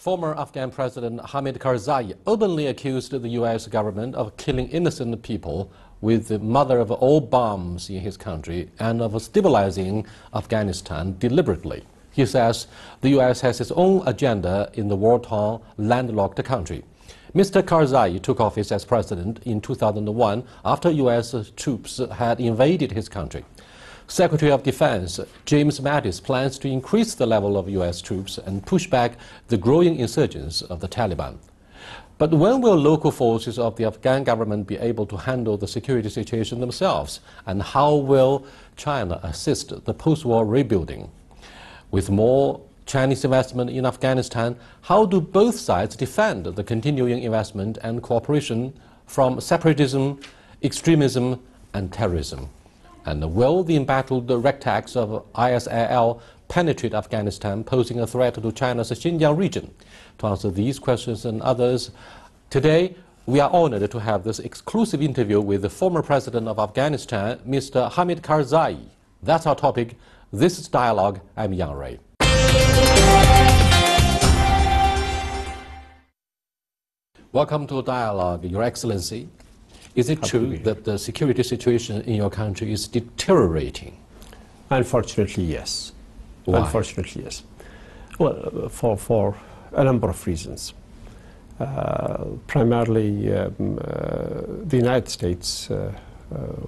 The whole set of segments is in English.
Former Afghan President Hamid Karzai openly accused the U.S. government of killing innocent people with the mother of all bombs in his country and of stabilizing Afghanistan deliberately. He says the U.S. has its own agenda in the war-torn, landlocked country. Mr. Karzai took office as president in 2001 after U.S. troops had invaded his country. Secretary of Defense James Mattis plans to increase the level of U.S. troops and push back the growing insurgents of the Taliban. But when will local forces of the Afghan government be able to handle the security situation themselves? And how will China assist the post-war rebuilding? With more Chinese investment in Afghanistan, how do both sides defend the continuing investment and cooperation from separatism, extremism, and terrorism? And will the embattled ragtags of ISIL penetrate Afghanistan, posing a threat to China's Xinjiang region? To answer these questions and others, today we are honored to have this exclusive interview with the former president of Afghanistan, Mr. Hamid Karzai. That's our topic. This is Dialogue. I'm Yang Rui. Welcome to Dialogue, Your Excellency. Is it true that the security situation in your country is deteriorating? Unfortunately, yes. Why? Unfortunately, yes. Well, for a number of reasons. Primarily, the United States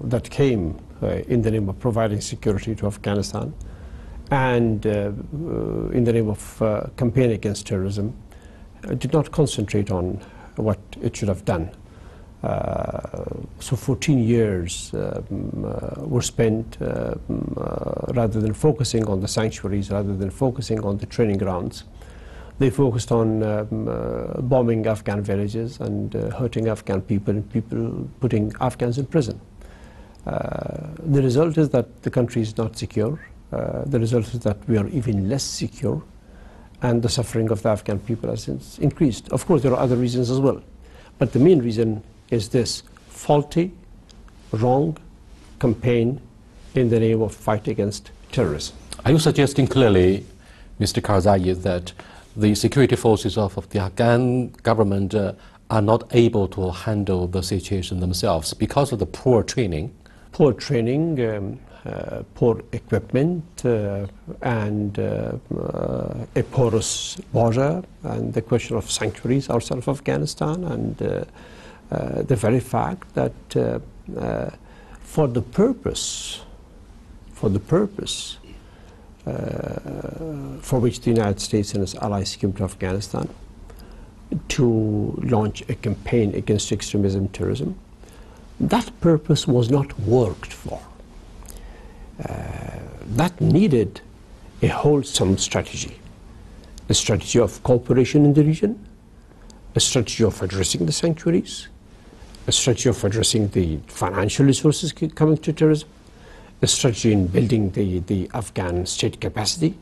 that came in the name of providing security to Afghanistan and in the name of campaign against terrorism did not concentrate on what it should have done. So 14 years were spent rather than focusing on the sanctuaries, rather than focusing on the training grounds. They focused on bombing Afghan villages and hurting Afghan people and putting Afghans in prison. The result is that the country is not secure. The result is that we are even less secure, and the suffering of the Afghan people has increased. Of course, there are other reasons as well, but the main reason is this faulty, wrong campaign in the name of fight against terrorism. Are you suggesting clearly, Mr. Karzai, that the security forces of the Afghan government are not able to handle the situation themselves because of the poor training? Poor training, poor equipment, and a porous border, and the question of sanctuaries outside of Afghanistan, and the very fact that for the purpose for which the United States and its allies came to Afghanistan, to launch a campaign against extremism and terrorism, that purpose was not worked for. That needed a wholesome strategy, a strategy of cooperation in the region, a strategy of addressing the sanctuaries, a strategy of addressing the financial resources coming to terrorism, a strategy in building the Afghan state capacity,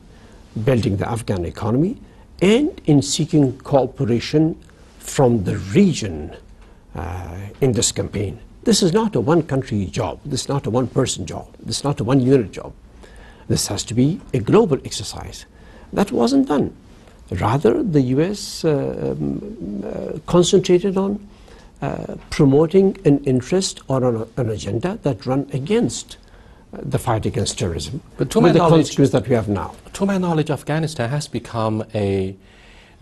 building the Afghan economy, and in seeking cooperation from the region in this campaign. This is not a one-country job. This is not a one-person job. This is not a one-unit job. This has to be a global exercise. That wasn't done. Rather, the U.S. concentrated on promoting an interest or an agenda that ran against the fight against terrorism, but to my with the knowledge, consequence that we have now. To my knowledge, Afghanistan has become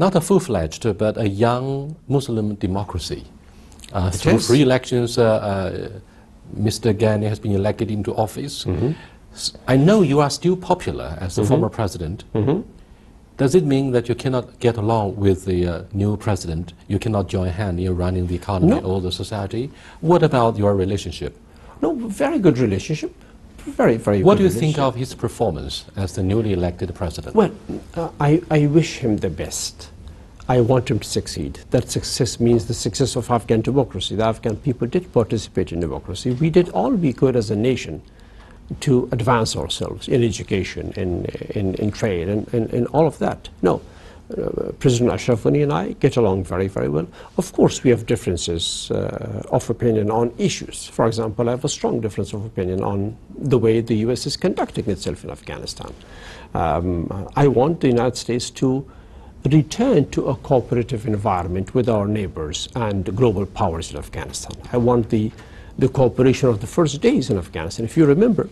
not a full-fledged, but a young Muslim democracy. Through free elections, Mr. Ghani has been elected into office. Mm-hmm. I know you are still popular as the former president. Mm-hmm. Does it mean that you cannot get along with the new president? You cannot join hand in running the economy or the society? What about your relationship? No, very good relationship. Very, very What good do you think of his performance as the newly elected president? Well, I wish him the best. I want him to succeed. That success means the success of Afghan democracy. The Afghan people did participate in democracy. We did all we could as a nation to advance ourselves in education, in trade, and all of that. No, President Ashraf Ghani and I get along very, very well. Of course, we have differences of opinion on issues. For example, I have a strong difference of opinion on the way the U.S. is conducting itself in Afghanistan. I want the United States to return to a cooperative environment with our neighbors and global powers in Afghanistan. I want the cooperation of the first days in Afghanistan. If you remember,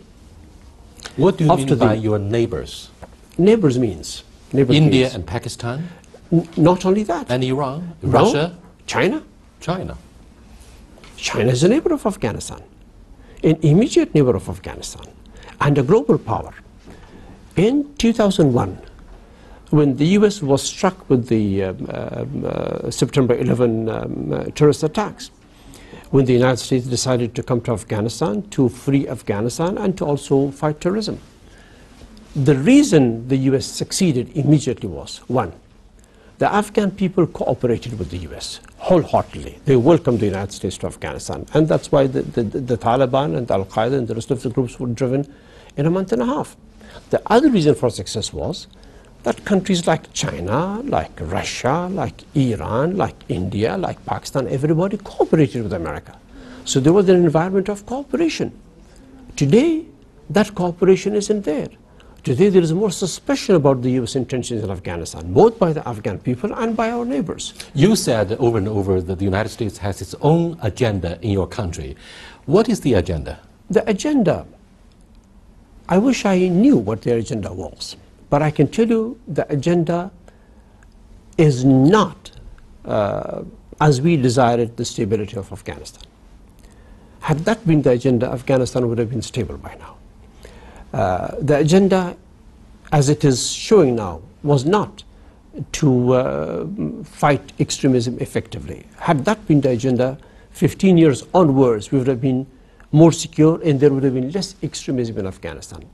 what do you mean by your neighbors? Neighbors means India and Pakistan? Not only that. And Iran? No. Russia? China. China. China is a neighbor of Afghanistan, an immediate neighbor of Afghanistan, and a global power. In 2001, when the US was struck with the September 11 terrorist attacks, when the United States decided to come to Afghanistan to free Afghanistan and to also fight terrorism. The reason the US succeeded immediately was, one, the Afghan people cooperated with the US wholeheartedly. They welcomed the United States to Afghanistan, and that's why the Taliban and Al-Qaeda and the rest of the groups were driven in a month and a half. The other reason for success was that countries like China, like Russia, like Iran, like India, like Pakistan, everybody cooperated with America. So there was an environment of cooperation. Today, that cooperation isn't there. Today, there is more suspicion about the US intentions in Afghanistan, both by the Afghan people and by our neighbors. You said over and over that the United States has its own agenda in your country. What is the agenda? The agenda, I wish I knew what their agenda was. But I can tell you the agenda is not as we desired the stability of Afghanistan. Had that been the agenda, Afghanistan would have been stable by now. The agenda, as it is showing now, was not to fight extremism effectively. Had that been the agenda, 15 years onwards, we would have been more secure and there would have been less extremism in Afghanistan.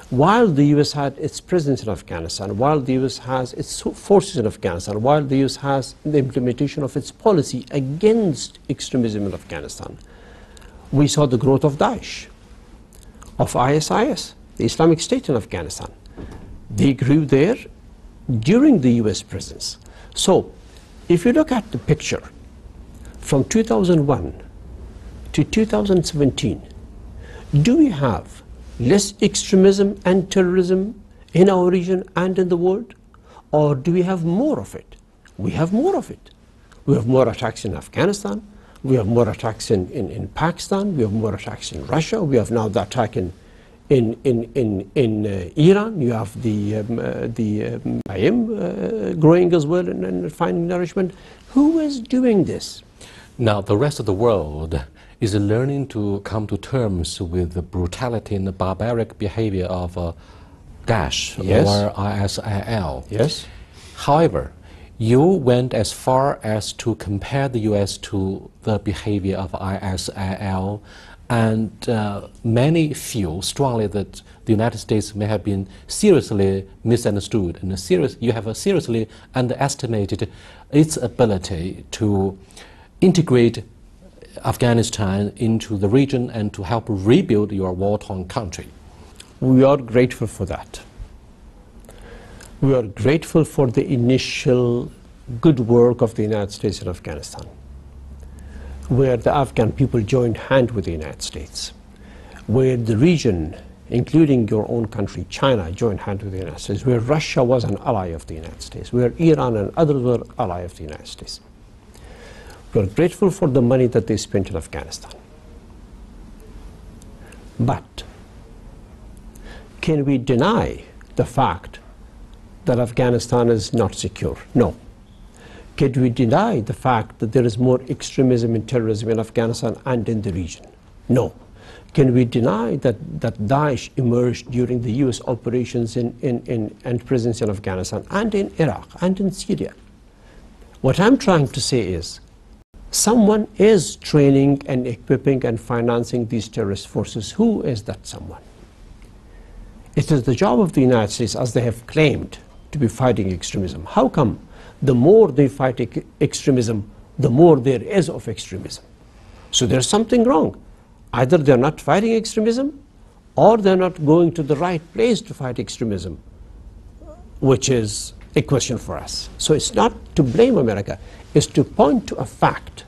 While the US had its presence in Afghanistan, while the US has its forces in Afghanistan, while the US has the implementation of its policy against extremism in Afghanistan, we saw the growth of Daesh, of ISIS, the Islamic State in Afghanistan. They grew there during the US presence. So, if you look at the picture from 2001 to 2017, do we have less extremism and terrorism in our region and in the world? Or do we have more of it? We have more of it. We have more attacks in Afghanistan. We have more attacks in Pakistan. We have more attacks in Russia. We have now the attack in Iran. You have the IM growing as well and finding nourishment. Who is doing this? Now, the rest of the world is learning to come to terms with the brutality and the barbaric behavior of Daesh, yes, or ISIL. Yes. However, you went as far as to compare the US to the behavior of ISIL, and many feel strongly that the United States may have been seriously misunderstood and you have seriously underestimated its ability to integrate Afghanistan into the region and to help rebuild your war-torn country. We are grateful for that. We are grateful for the initial good work of the United States in Afghanistan, where the Afghan people joined hand with the United States, where the region, including your own country, China, joined hand with the United States, where Russia was an ally of the United States, where Iran and others were allies of the United States. We are grateful for the money that they spent in Afghanistan. But can we deny the fact that Afghanistan is not secure? No. Can we deny the fact that there is more extremism and terrorism in Afghanistan and in the region? No. Can we deny that Daesh emerged during the US operations and presence in Afghanistan and in Iraq and in Syria? What I'm trying to say is, someone is training and equipping and financing these terrorist forces. Who is that someone? It is the job of the United States, as they have claimed, to be fighting extremism. How come the more they fight extremism, the more there is of extremism? So there's something wrong. Either they're not fighting extremism, or they're not going to the right place to fight extremism, which is a question for us. So it's not to blame America, it's to point to a fact,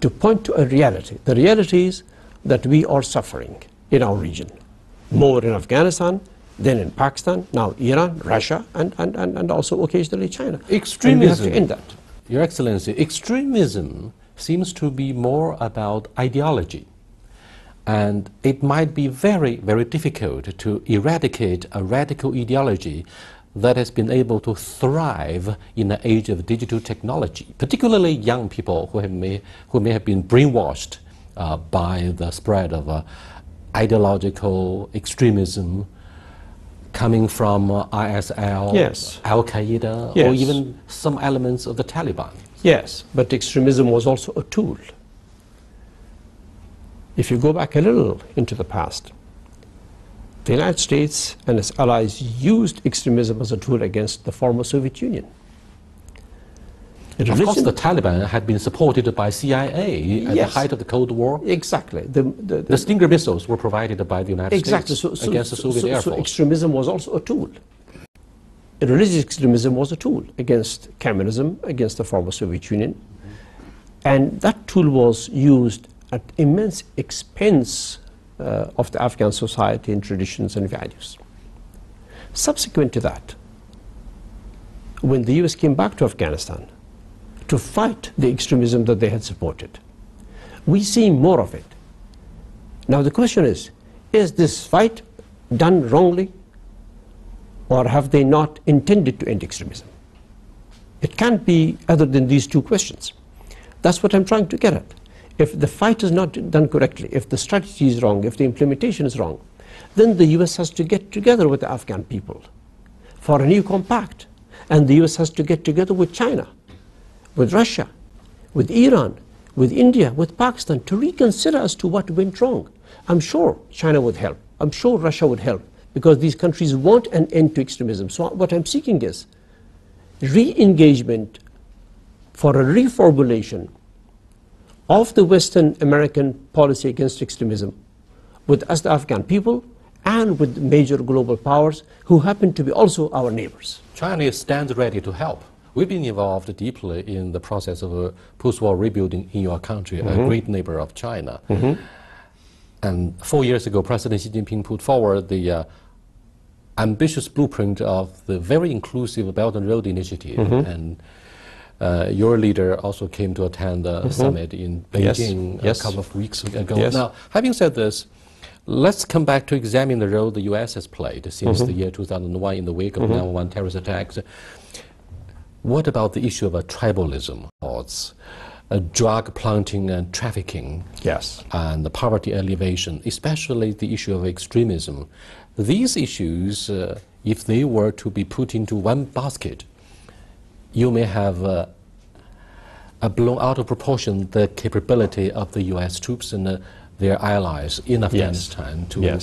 to point to a reality. The reality is that we are suffering in our region, more in Afghanistan, then in Pakistan, now Iran, Russia, and also occasionally China. Extremism. And we have to end that. Your Excellency, extremism seems to be more about ideology. And it might be very, very difficult to eradicate a radical ideology that has been able to thrive in the age of digital technology, particularly young people who may have been brainwashed by the spread of ideological extremism coming from ISIL, yes. Al-Qaeda, yes. or even some elements of the Taliban. Yes, but extremism was also a tool. If you go back a little into the past, the United States and its allies used extremism as a tool against the former Soviet Union. Of course, the Taliban had been supported by CIA at the height of the Cold War. Exactly. The Stinger missiles were provided by the United States against the Soviet Air Force. So extremism was also a tool. Religious extremism was a tool against communism, against the former Soviet Union. And that tool was used at immense expense of the Afghan society and traditions and values. Subsequent to that, when the US came back to Afghanistan to fight the extremism that they had supported, we see more of it. Now the question is this fight done wrongly, or have they not intended to end extremism? It can't be other than these two questions. That's what I'm trying to get at. If the fight is not done correctly, if the strategy is wrong, if the implementation is wrong, then the US has to get together with the Afghan people for a new compact. And the US has to get together with China, with Russia, with Iran, with India, with Pakistan to reconsider as to what went wrong. I'm sure China would help. I'm sure Russia would help, because these countries want an end to extremism. So what I'm seeking is re-engagement for a reformulation of the Western American policy against extremism with us, the Afghan people, and with major global powers who happen to be also our neighbors. China stands ready to help. We've been involved deeply in the process of post-war rebuilding in your country, a great neighbor of China. And 4 years ago, President Xi Jinping put forward the ambitious blueprint of the very inclusive Belt and Road Initiative. And your leader also came to attend the summit in Beijing a couple of weeks ago. Now, having said this, let's come back to examine the role the US has played since the year 2001 in the wake of 9/11 terrorist attacks. What about the issue of tribalism, drug planting and trafficking, and the poverty elevation, especially the issue of extremism? These issues, if they were to be put into one basket, you may have blown out of proportion the capability of the US troops and their allies in Afghanistan to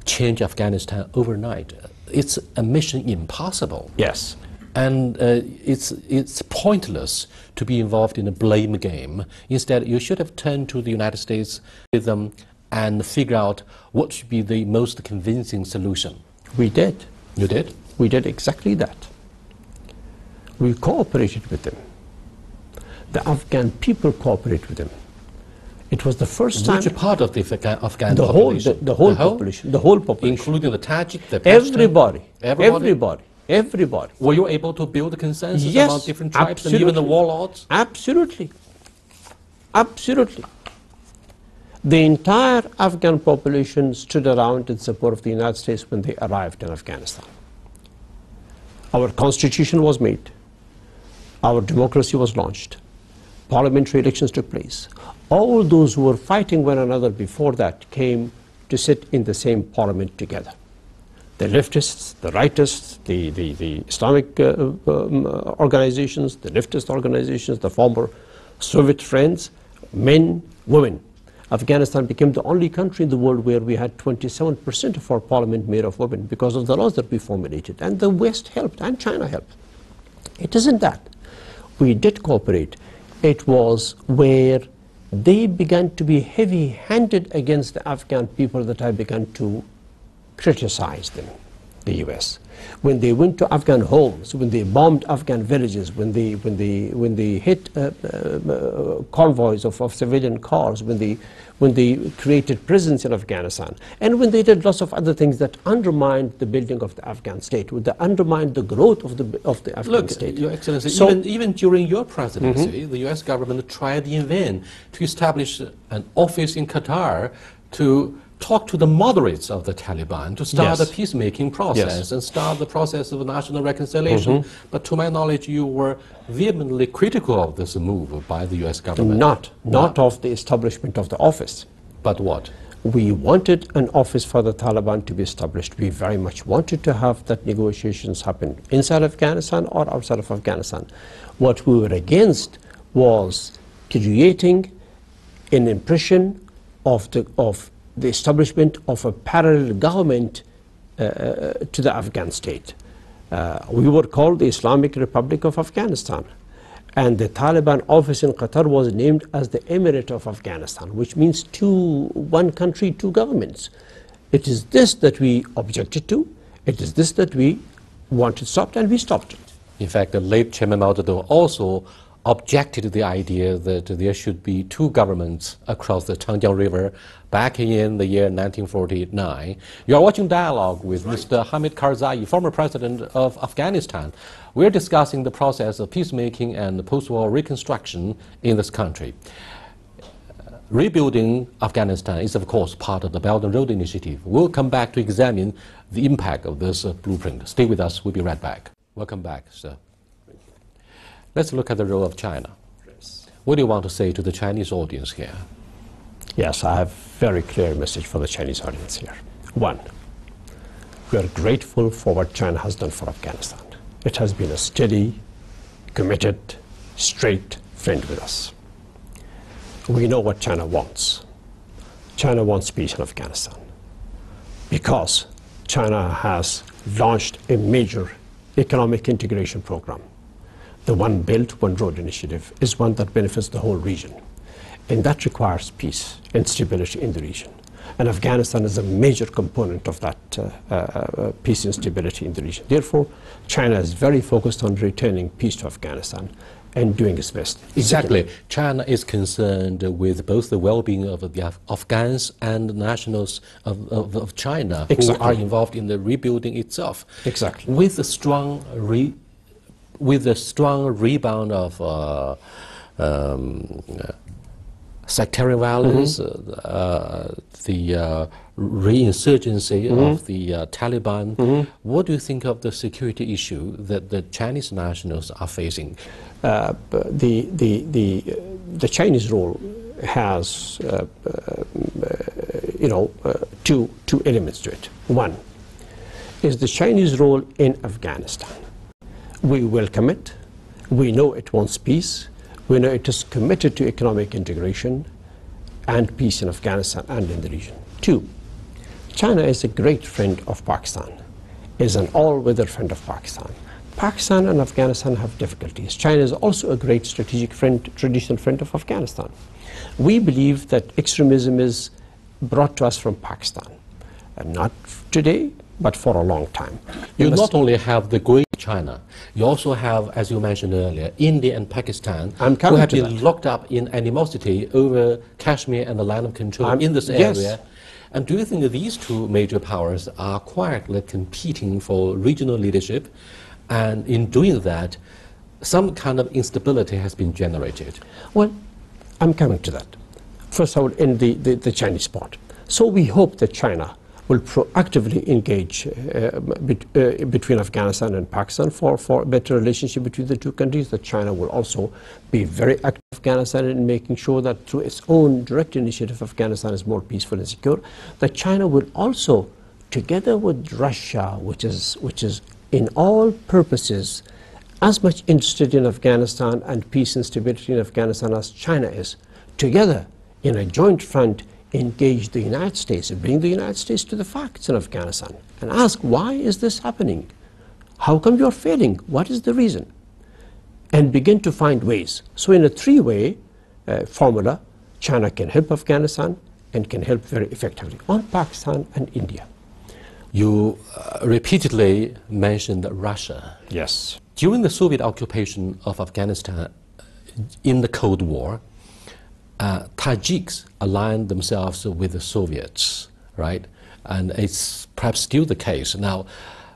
change Afghanistan overnight. It's a mission impossible. And it's pointless to be involved in a blame game. Instead, you should have turned to the United States with them and figure out what should be the most convincing solution. We did. You did? We did exactly that. We cooperated with them. The Afghan people cooperated with them. It was the first time. Which part of the Afghan population? The whole population. The whole population. Including the Tajik, the Pashtun? Everybody. Were you able to build a consensus among different tribes and even the warlords? Absolutely. Absolutely. The entire Afghan population stood around in support of the United States when they arrived in Afghanistan. Our constitution was made. Our democracy was launched. Parliamentary elections took place. All those who were fighting one another before that came to sit in the same parliament together. The leftists, the rightists, the Islamic organizations, the leftist organizations, the former Soviet friends, men, women. Afghanistan became the only country in the world where we had 27% of our parliament made of women because of the laws that we formulated. And the West helped, and China helped. It isn't that. We did cooperate. It was where they began to be heavy-handed against the Afghan people that I began to criticize them, the US. when they went to Afghan homes, when they bombed Afghan villages, when they hit convoys of civilian cars, when they created prisons in Afghanistan, and when they did lots of other things that undermined the building of the Afghan state, that undermined the growth of the Afghan state. Your Excellency, so even during your presidency, the U.S. government tried in vain to establish an office in Qatar to talk to the moderates of the Taliban to start a peacemaking process and start the process of national reconciliation. But to my knowledge, you were vehemently critical of this move by the U.S. government. Not of the establishment of the office. But what? We wanted an office for the Taliban to be established. We very much wanted to have that negotiations happen inside Afghanistan or outside of Afghanistan. What we were against was creating an impression of the establishment of a parallel government to the Afghan state. We were called the Islamic Republic of Afghanistan, and the Taliban office in Qatar was named as the Emirate of Afghanistan, which means one country, two governments. It is this that we objected to, it is this that we wanted stopped, and we stopped it. In fact, the late Chairman Mao Zedong also objected to the idea that there should be two governments across the Changjiang River back in the year 1949. You are watching Dialogue with Mr. Hamid Karzai, former president of Afghanistan. We're discussing the process of peacemaking and post-war reconstruction in this country. Rebuilding Afghanistan is, of course, part of the Belt and Road Initiative. We'll come back to examine the impact of this blueprint. Stay with us. We'll be right back. Welcome back, sir. Let's look at the role of China. What do you want to say to the Chinese audience here? Yes, I have a very clear message for the Chinese audience here. One, we are grateful for what China has done for Afghanistan. It has been a steady, committed, straight friend with us. We know what China wants. China wants peace in Afghanistan because China has launched a major economic integration program. The One Belt, One Road initiative is one that benefits the whole region. And that requires peace and stability in the region. And Afghanistan is a major component of that peace and stability in the region. Therefore, China is very focused on returning peace to Afghanistan and doing its best. Exactly. China is concerned with both the well-being of the Afghans and nationals of China who are involved in the rebuilding itself. Exactly. With a strong rebound of sectarian violence, the reinsurgency of the Taliban, what do you think of the security issue that the Chinese nationals are facing? The Chinese role has two elements to it. One is the Chinese role in Afghanistan. We welcome it. We know it wants peace. We know it is committed to economic integration and peace in Afghanistan and in the region. Two, China is a great friend of Pakistan, is an all-weather friend of Pakistan. Pakistan and Afghanistan have difficulties. China is also a great strategic friend, traditional friend of Afghanistan. We believe that extremism is brought to us from Pakistan, and not today, but for a long time. You not only have the great China, you also have, as you mentioned earlier, India and Pakistan, who have been locked up in animosity over Kashmir and the line of control in this area. Yes. And do you think that these two major powers are quietly competing for regional leadership? And in doing that, some kind of instability has been generated. Well, I'm coming to that. First, I will end the Chinese part. So we hope that China will proactively engage between Afghanistan and Pakistan for a better relationship between the two countries, that China will also be very active in Afghanistan in making sure that through its own direct initiative Afghanistan is more peaceful and secure, that China will also, together with Russia, which is in all purposes as much interested in Afghanistan and peace and stability in Afghanistan as China is, together in a joint front engage the United States and bring the United States to the facts in Afghanistan and ask, why is this happening? How come you're failing? What is the reason? And begin to find ways. So in a three-way formula, China can help Afghanistan and can help very effectively on Pakistan and India. You repeatedly mentioned Russia. Yes. During the Soviet occupation of Afghanistan in the Cold War, Tajiks aligned themselves with the Soviets, right? And it's perhaps still the case. Now,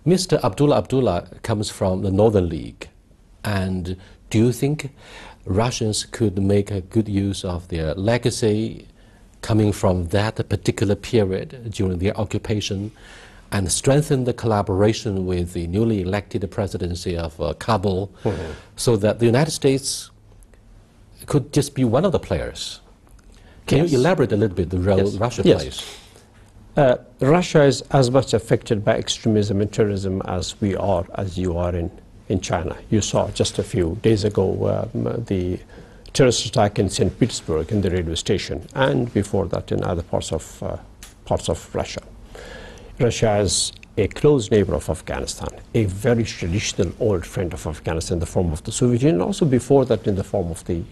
Mr. Abdullah comes from the Northern League. And do you think Russians could make a good use of their legacy coming from that particular period during their occupation and strengthen the collaboration with the newly elected presidency of Kabul, so that the United States could just be one of the players? Can you elaborate a little bit the role Russia plays? Russia is as much affected by extremism and terrorism as we are, as you are in China. You saw just a few days ago the terrorist attack in St. Petersburg in the railway station, and before that in other parts of Russia. Russia is a close neighbor of Afghanistan, a very traditional old friend of Afghanistan in the form of the Soviet Union, also before that in the form of the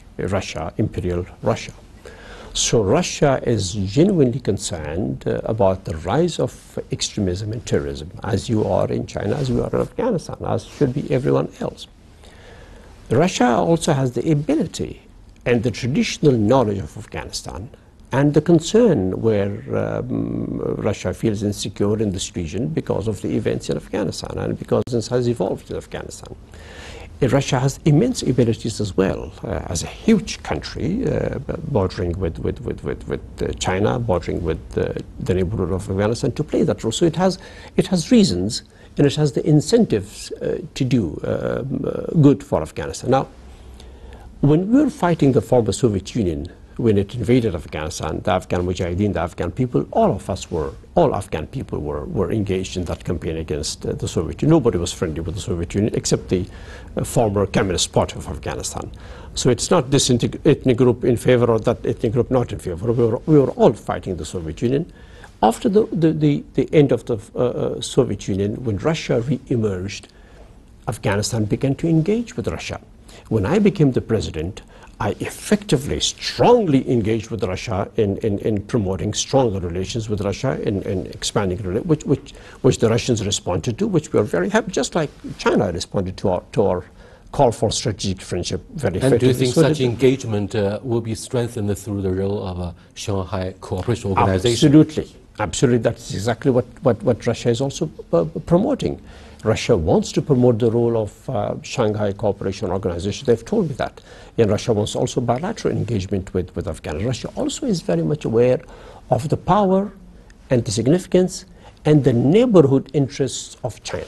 Imperial Russia. So Russia is genuinely concerned about the rise of extremism and terrorism, as you are in China, as we are in Afghanistan, as should be everyone else. Russia also has the ability and the traditional knowledge of Afghanistan, and the concern where Russia feels insecure in this region because of the events in Afghanistan and because it has evolved in Afghanistan. Russia has immense abilities as well, as a huge country bordering with China, bordering with the neighborhood of Afghanistan, to play that role. So it has reasons and it has the incentives to do good for Afghanistan. Now, when we were fighting the former Soviet Union, when it invaded Afghanistan, the Afghan Mujahideen, the Afghan people, all Afghan people were engaged in that campaign against the Soviet Union. Nobody was friendly with the Soviet Union except the former Communist Party of Afghanistan. So it's not this ethnic group in favor or that ethnic group not in favor. We were all fighting the Soviet Union. After the end of the Soviet Union, when Russia re-emerged, Afghanistan began to engage with Russia. When I became the president, I effectively, strongly engaged with Russia in promoting stronger relations with Russia, in expanding, which the Russians responded to, which we are very happy, just like China responded to our call for strategic friendship very effectively. And do you think such engagement will be strengthened through the role of a Shanghai Cooperation Organization? Absolutely. Absolutely. That's exactly what Russia is also promoting. Russia wants to promote the role of Shanghai Cooperation Organization. They've told me that. And Russia wants also bilateral engagement with Afghanistan. Russia also is very much aware of the power and the significance and the neighborhood interests of China.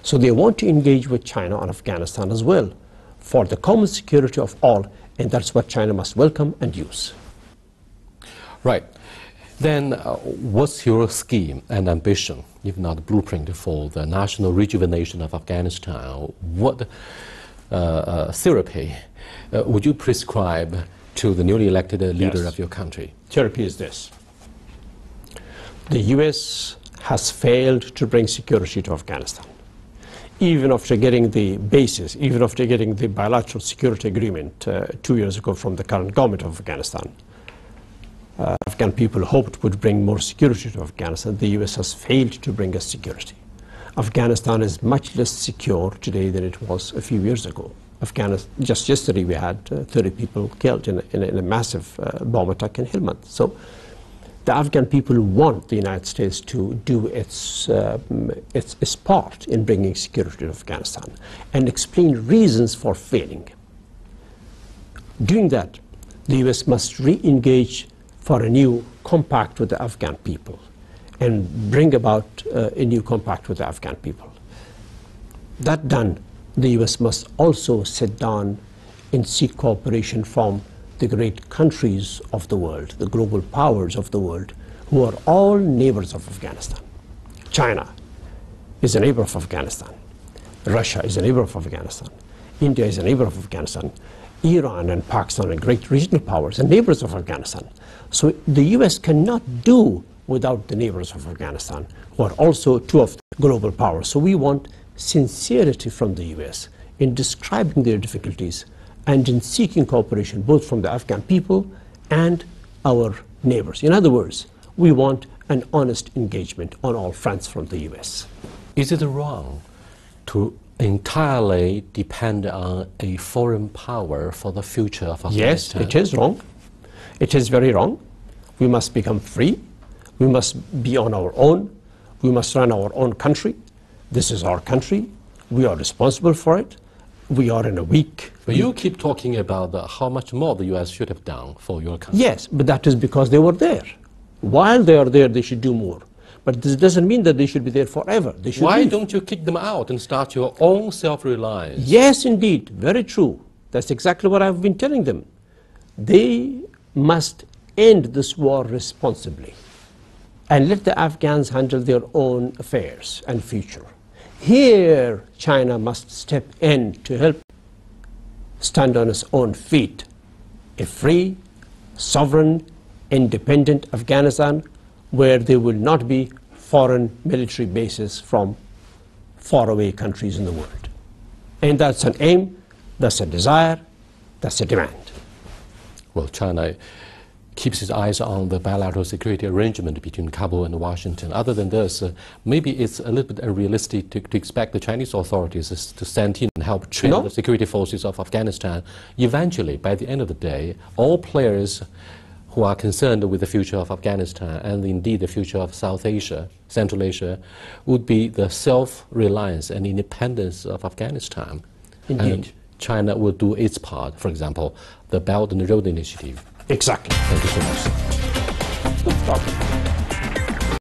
So they want to engage with China on Afghanistan as well for the common security of all, and that's what China must welcome and use. Right. Then what's your scheme and ambition, if not blueprint, for the national rejuvenation of Afghanistan? What therapy would you prescribe to the newly elected leader of your country? Therapy is this. The US has failed to bring security to Afghanistan. Even after getting the basis, even after getting the bilateral security agreement 2 years ago from the current government of Afghanistan, Afghan people hoped would bring more security to Afghanistan. The US has failed to bring us security. Afghanistan is much less secure today than it was a few years ago. Just yesterday we had 30 people killed in a massive bomb attack in Helmand. So the Afghan people want the United States to do its part in bringing security to Afghanistan and explain reasons for failing. Doing that, the US must re-engage for a new compact with the Afghan people and bring about a new compact with the Afghan people. That done, the US must also sit down and seek cooperation from the great countries of the world, the global powers of the world, who are all neighbors of Afghanistan. China is a neighbor of Afghanistan. Russia is a neighbor of Afghanistan. India is a neighbor of Afghanistan. Iran and Pakistan are great regional powers and neighbors of Afghanistan. So the US cannot do without the neighbors of Afghanistan, who are also two of the global powers. So we want sincerity from the US in describing their difficulties and in seeking cooperation both from the Afghan people and our neighbors. In other words, We want an honest engagement on all fronts from the US. Is it wrong to entirely depend on a foreign power for the future of Yes, Afghanistan? it is wrong. It is very wrong. We must become free. We must be on our own. We must run our own country. This is our country. We are responsible for it. We are in a weak... But you keep talking about how much more the US should have done for your country. Yes, but that is because they were there. While they are there, they should do more. But this doesn't mean that they should be there forever. They should Why leave. don't you kick them out and start your own self-reliance? Yes, indeed. Very true. That's exactly what I've been telling them. They must end this war responsibly and let the Afghans handle their own affairs and future. Here, China must step in to help stand on its own feet. A free, sovereign, independent Afghanistan where there will not be foreign military bases from faraway countries in the world. And that's an aim, that's a desire, that's a demand. Well, China keeps its eyes on the bilateral security arrangement between Kabul and Washington. Other than this, maybe it's a little bit unrealistic to expect the Chinese authorities to send in and help train the security forces of Afghanistan. Eventually, by the end of the day, all players who are concerned with the future of Afghanistan and indeed the future of South Asia, Central Asia, would be the self-reliance and independence of Afghanistan. Indeed. And China will do its part, for example, the Belt and Road Initiative. Exactly. Thank you so much. No problem.